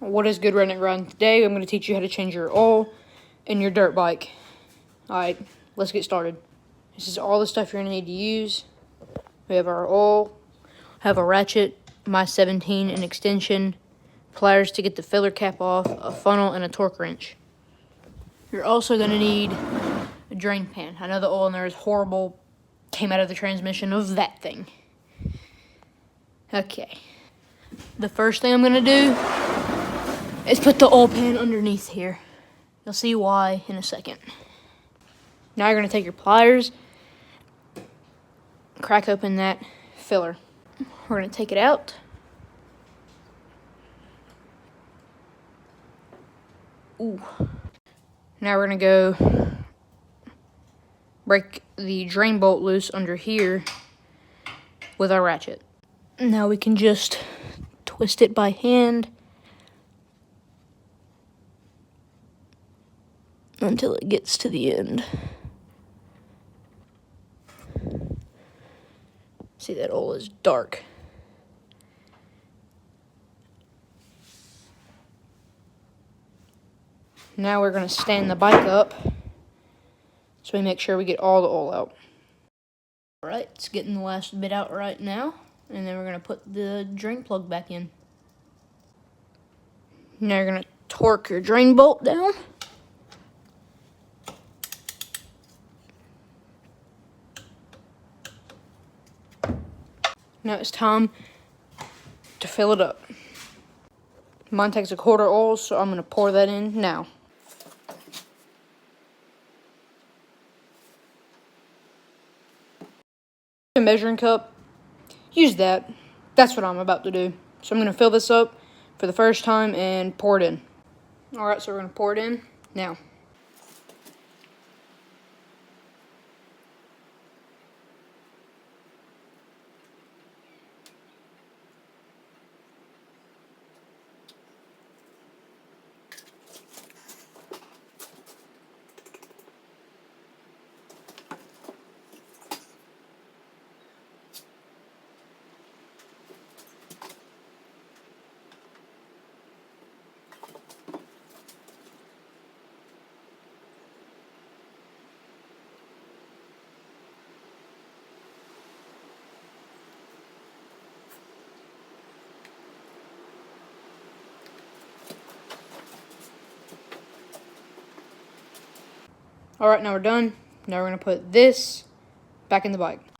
What is good redneck riding? Today I'm going to teach you how to change your oil in your dirt bike. Alright, let's get started. This is all the stuff you're going to need to use. We have our oil, have a ratchet, my 17 an extension, pliers to get the filler cap off, a funnel, and a torque wrench. You're also going to need a drain pan. I know the oil in there is horrible. Came out of the transmission of that thing. Okay. The first thing I'm going to do is put the oil pan underneath here. You'll see why in a second. Now you're going to take your pliers, crack open that filler. We're going to take it out. Ooh. Now we're going to go break the drain bolt loose under here with our ratchet. Now we can just twist it by hand until it gets to the end. See, that oil is dark. Now we're going to stand the bike up so we make sure we get all the oil out. Alright, it's getting the last bit out right now. And then we're going to put the drain plug back in. Now you're going to torque your drain bolt down. Now it's time to fill it up. Mine takes a quarter oil, so I'm going to pour that in now. A measuring cup, use that. That's what I'm about to do. So I'm going to fill this up for the first time and pour it in. Alright, so we're going to pour it in now. Alright, now we're done. Now we're going to put this back in the bike.